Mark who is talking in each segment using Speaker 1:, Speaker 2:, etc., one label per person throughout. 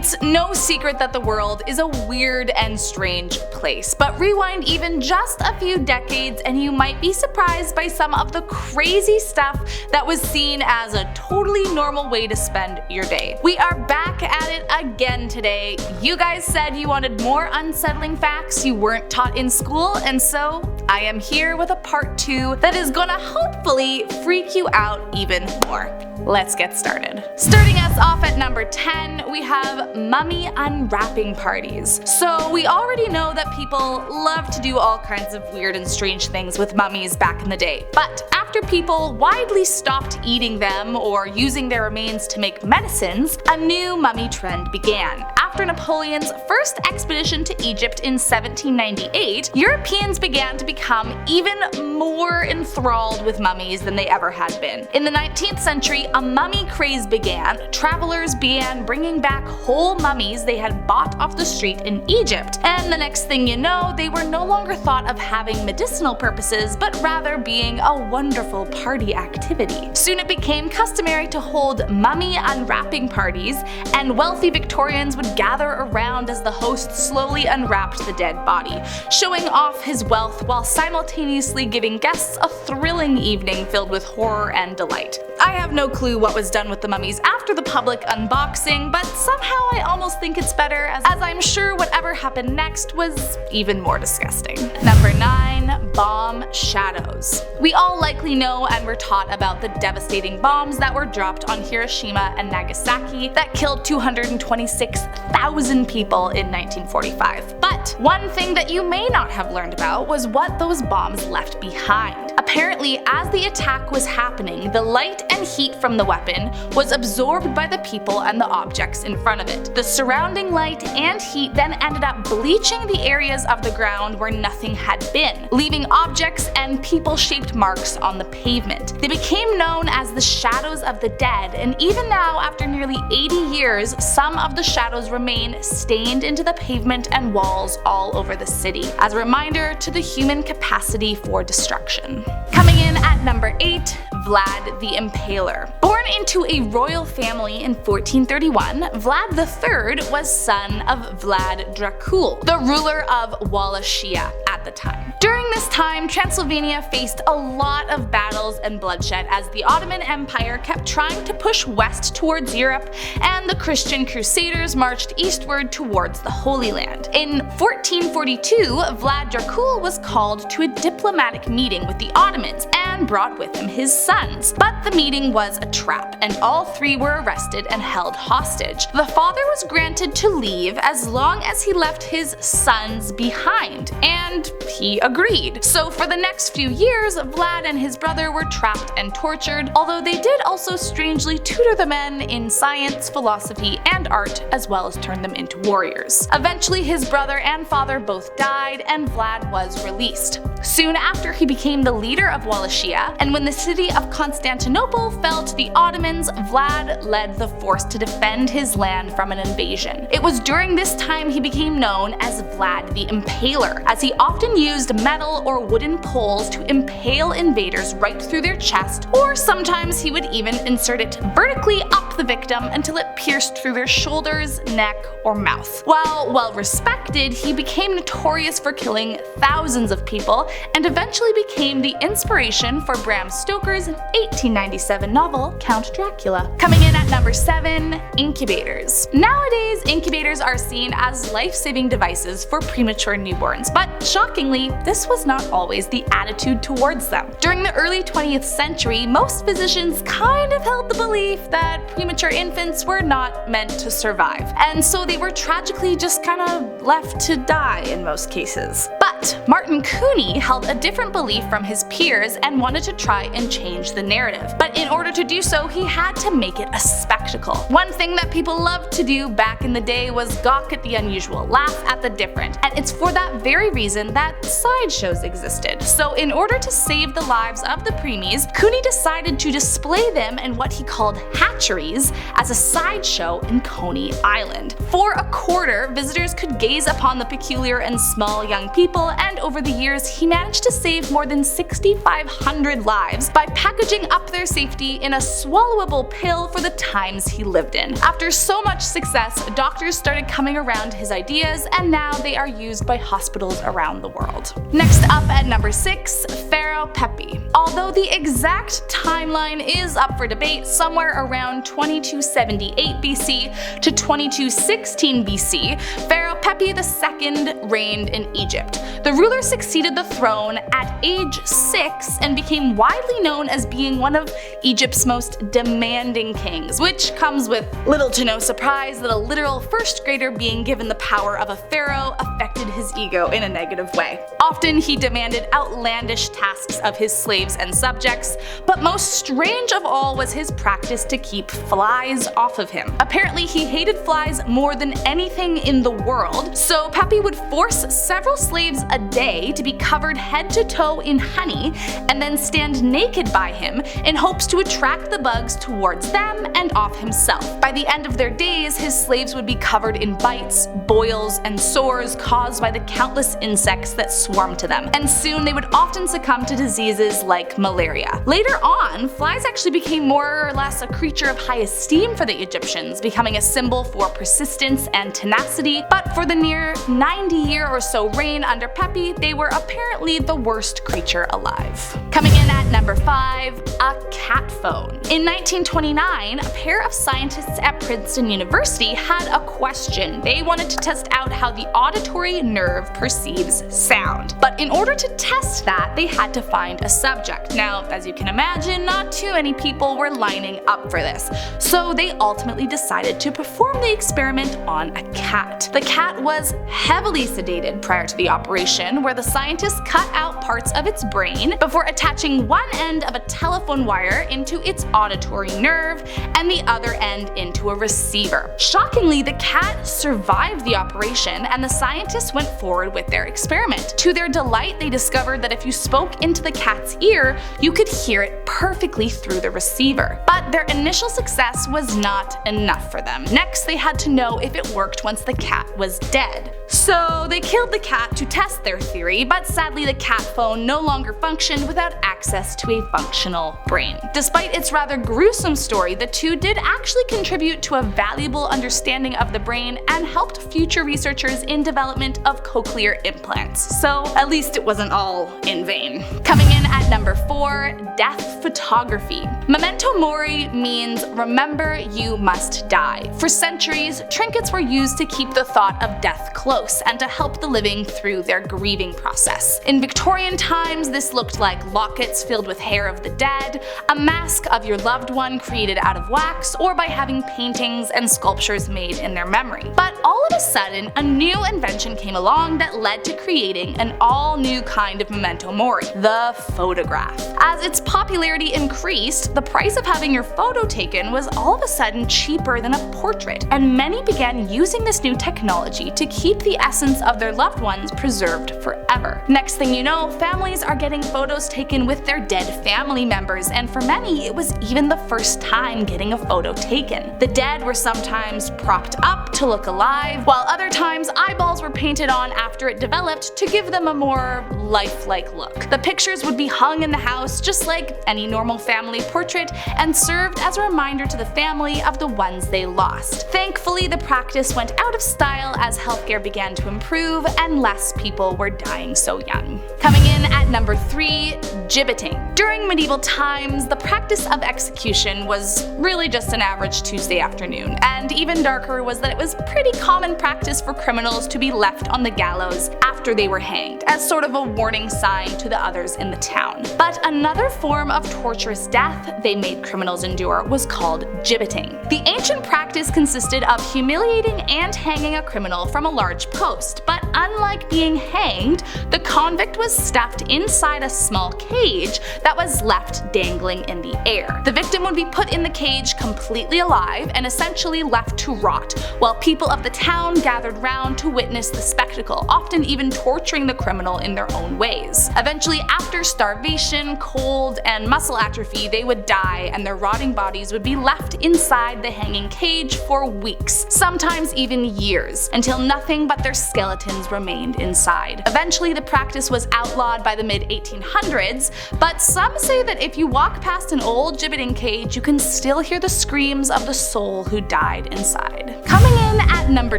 Speaker 1: It's no secret that the world is a weird and strange place, but rewind even just a few decades and you might be surprised by some of the crazy stuff that was seen as a totally normal way to spend your day. We are back at it again today. You guys said you wanted more unsettling facts you weren't taught in school, and so I am here with a part 2 that is gonna hopefully freak you out even more. Let's get started. Starting us off at number 10, we have mummy unwrapping parties. So we already know that people love to do all kinds of weird and strange things with mummies back in the day. But after people widely stopped eating them or using their remains to make medicines, a new mummy trend began. After Napoleon's first expedition to Egypt in 1798, Europeans began to become even more enthralled with mummies than they ever had been. In the 19th century, a mummy craze began. Travelers began bringing back whole mummies they had bought off the street in Egypt. And the next thing you know, they were no longer thought of having medicinal purposes, but rather being a wonderful party activity. Soon it became customary to hold mummy unwrapping parties, and wealthy Victorians would gather around as the host slowly unwrapped the dead body, showing off his wealth while simultaneously giving guests a thrilling evening filled with horror and delight. I have no clue what was done with the mummies after the public unboxing, but somehow I almost think it's better, as I'm sure whatever happened next was even more disgusting. Number 9. Bomb shadows. We all likely know and were taught about the devastating bombs that were dropped on Hiroshima and Nagasaki that killed 226,000 people in 1945. But one thing that you may not have learned about was what those bombs left behind. Apparently, as the attack was happening, the light and heat from the weapon was absorbed by the people and the objects in front of it. The surrounding light and heat then ended up bleaching the areas of the ground where nothing had been, leaving objects and people-shaped marks on the pavement. They became known as the shadows of the dead, and even now, after nearly 80 years, some of the shadows remain stained into the pavement and walls all over the city, as a reminder to the human capacity for destruction. Coming in at number 8, Vlad the Impaler. Born into a royal family in 1431, Vlad III was son of Vlad Dracul, the ruler of Wallachia at the time. During this time, Transylvania faced a lot of battles and bloodshed as the Ottoman Empire kept trying to push west towards Europe, and the Christian Crusaders marched eastward towards the Holy Land. In 1442, Vlad Dracul was called to a diplomatic meeting with the Ottomans and brought with him his sons. But the meeting was a trap, and all three were arrested and held hostage. The father was granted to leave as long as he left his sons behind, and he agreed. So for the next few years, Vlad and his brother were trapped and tortured, although they did also strangely tutor the men in science, philosophy, and art, as well as turn them into warriors. Eventually his brother and father both died, and Vlad was released. Soon after, he became the leader of Wallachia, and when the city of Constantinople fell to the Ottomans, Vlad led the force to defend his land from an invasion. It was during this time he became known as Vlad the Impaler, as he often used metal or wooden poles to impale invaders right through their chest, or sometimes he would even insert it vertically up the victim until it pierced through their shoulders, neck, or mouth. While well respected, he became notorious for killing thousands of people, and eventually became the inspiration for Bram Stoker's 1897 novel Count Dracula. Coming in at number 7, incubators. Nowadays, incubators are seen as life-saving devices for premature newborns, but shockingly, this was not always the attitude towards them. During the early 20th century, most physicians kind of held the belief that premature infants were not meant to survive, and so they were tragically just kind of left to die in most cases. But Martin Cooney held a different belief from his peers and wanted to try and change the narrative. But in order to do so, he had to make it a spectacle. One thing that people loved to do back in the day was gawk at the unusual, laugh at the different, and it's for that very reason that sideshows existed. So in order to save the lives of the preemies, Cooney decided to display them in what he called hatcheries as a sideshow in Coney Island. For a quarter, visitors could gaze upon the peculiar and small young people hospital, and over the years he managed to save more than 6,500 lives by packaging up their safety in a swallowable pill for the times he lived in. After so much success, doctors started coming around his ideas, and now they are used by hospitals around the world. Next up at number 6, Pharaoh Pepi. Although the exact timeline is up for debate, somewhere around 2278 BC to 2216 BC, Pharaoh Pepi II reigned in Egypt. The ruler succeeded the throne at age 6 and became widely known as being one of Egypt's most demanding kings, which comes with little to no surprise that a literal first grader being given the power of a pharaoh affected his ego in a negative way. Often he demanded outlandish tasks of his slaves and subjects, but most strange of all was his practice to keep flies off of him. Apparently he hated flies more than anything in the world, so Pepi would force several slaves a day to be covered head to toe in honey and then stand naked by him in hopes to attract the bugs towards them and off himself. By the end of their days, his slaves would be covered in bites, boils, and sores caused by the countless insects that swarmed to them, and soon they would often succumb to diseases like malaria. Later on, flies actually became more or less a creature of high esteem for the Egyptians, becoming a symbol for persistence and tenacity, but for the near 90-year or so reign under Pepi, they were apparently the worst creature alive. Coming in at number 5, a cat phone. In 1929, a pair of scientists at Princeton University had a question. They wanted to test out how the auditory nerve perceives sound. But in order to test that, they had to find a subject. Now, as you can imagine, not too many people were lining up for this, so they ultimately decided to perform the experiment on a cat. The cat was heavily sedated prior to the operation, where the scientists cut out parts of its brain before attaching one end of a telephone wire into its auditory nerve and the other end into a receiver. Shockingly, the cat survived the operation, and the scientists went forward with their experiment. To their delight, they discovered that if you spoke into the cat's ear, you could hear it perfectly through the receiver. But their initial success was not enough for them. Next, they had to know if it worked once the cat was dead. So they killed the cat to test their theory, but sadly the cat phone no longer functioned without access to a functional brain. Despite its rather gruesome story, the two did actually contribute to a valuable understanding of the brain and helped future researchers in development of cochlear implants. So at least it wasn't all in vain. Coming in at number 4, death photography. Memento mori means remember you must die. For centuries, trinkets were used to keep the thought of death close and to help the living through their grieving process. In Victorian times, this looked like lockets filled with hair of the dead, a mask of your loved one created out of wax, or by having paintings and sculptures made in their memory. But all of a sudden, a new invention came along that led to creating an all-new kind of memento mori, the photograph. As its popularity increased, the price of having your photo taken was all of a sudden cheaper than a portrait, and many began using this new technology to keep the essence of their loved ones preserved forever. Next thing you know, families are getting photos taken with their dead family members, and for many, it was even the first time getting a photo taken. The dead were sometimes propped up to look alive, while other times eyeballs were painted on after it developed to give them a more lifelike look. The pictures would be hung in the house just like any normal family portrait and served as a reminder to the family of the ones they lost. Thankfully, the practice went out of style as healthcare began to improve and less people were dying so young. Coming in at number 3, gibbeting. During medieval times, the practice of execution was really just an average Tuesday afternoon, and even darker was that it was pretty common practice for criminals to be left on the gallows after they were hanged, as sort of a warning sign to the others in the town. But another form of torturous death they made criminals endure was called gibbeting. The ancient practice consisted of humiliating and hanging a criminal from a large post, but unlike being hanged, the convict was stuffed inside a small cage that was left dangling in the air. The victim would be put in the cage completely alive and essentially left to rot, while people of the town gathered round to witness the spectacle, often even then torturing the criminal in their own ways. Eventually, after starvation, cold, and muscle atrophy, they would die and their rotting bodies would be left inside the hanging cage for weeks, sometimes even years, until nothing but their skeletons remained inside. Eventually, the practice was outlawed by the mid-1800s, but some say that if you walk past an old gibbeting cage, you can still hear the screams of the soul who died inside. Coming in at number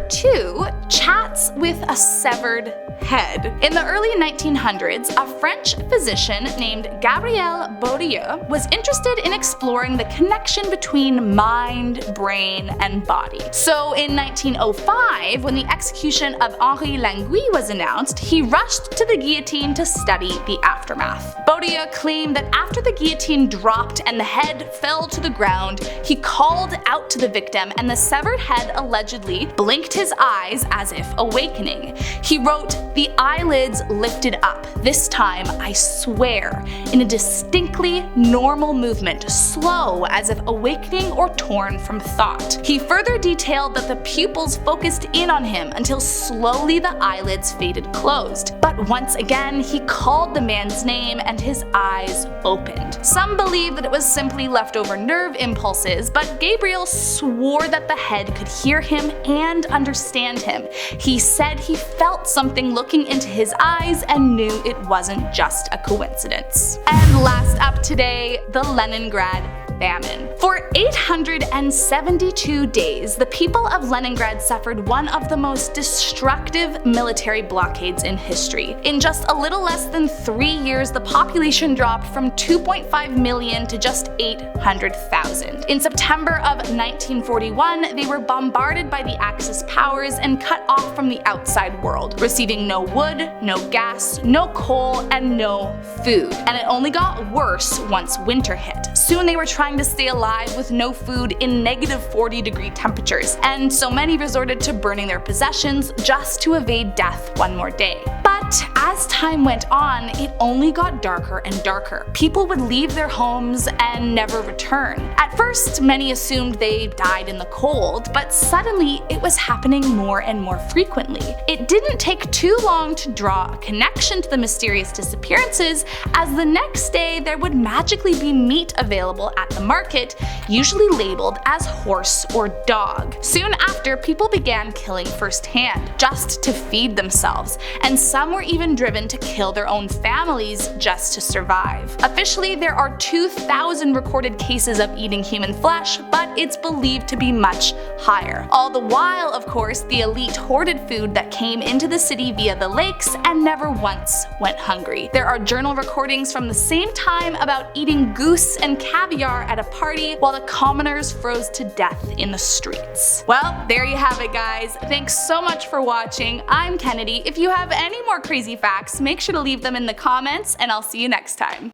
Speaker 1: 2, chats with a severed head. In the early 1900s, a French physician named Gabriel Boudieu was interested in exploring the connection between mind, brain, and body. So in 1905, when the execution of Henri Languille was announced, he rushed to the guillotine to study the aftermath. Boudieu claimed that after the guillotine dropped and the head fell to the ground, he called out to the victim and the severed head allegedly blinked his eyes as if awakening. He wrote, "The eyelids lifted up, this time I swear, in a distinctly normal movement, slow as if awakening or torn from thought." He further detailed that the pupils focused in on him until slowly the eyelids faded closed. But once again, he called the man's name and his eyes opened. Some believe that it was simply leftover nerve impulses, but Gabriel swore that the head could hear him and understand him. He said he felt something looking into his eyes and knew it wasn't just a coincidence. And last up today, the Leningrad Famine. For 872 days, the people of Leningrad suffered one of the most destructive military blockades in history. In just a little less than 3 years, the population dropped from 2.5 million to just 800,000. In September of 1941, they were bombarded by the Axis powers and cut off from the outside world, receiving no wood, no gas, no coal, and no food. And it only got worse once winter hit. Soon they were trying to stay alive with no food in negative 40-degree temperatures, and so many resorted to burning their possessions just to evade death one more day. But as time went on, it only got darker and darker. People would leave their homes and never return. At first, many assumed they died in the cold, but suddenly it was happening more and more frequently. It didn't take too long to draw a connection to the mysterious disappearances, as the next day there would magically be meat available at the market, usually labeled as horse or dog. Soon after, people began killing firsthand, just to feed themselves, and some were even driven to kill their own families just to survive. Officially, there are 2,000 recorded cases of eating human flesh, but it's believed to be much higher. All the while, of course, the elite hoarded food that came into the city via the lakes and never once went hungry. There are journal recordings from the same time about eating goose and caviar at a party while the commoners froze to death in the streets. Well, there you have it, guys. Thanks so much for watching. I'm Kennedy. If you have any more crazy facts, make sure to leave them in the comments, and I'll see you next time.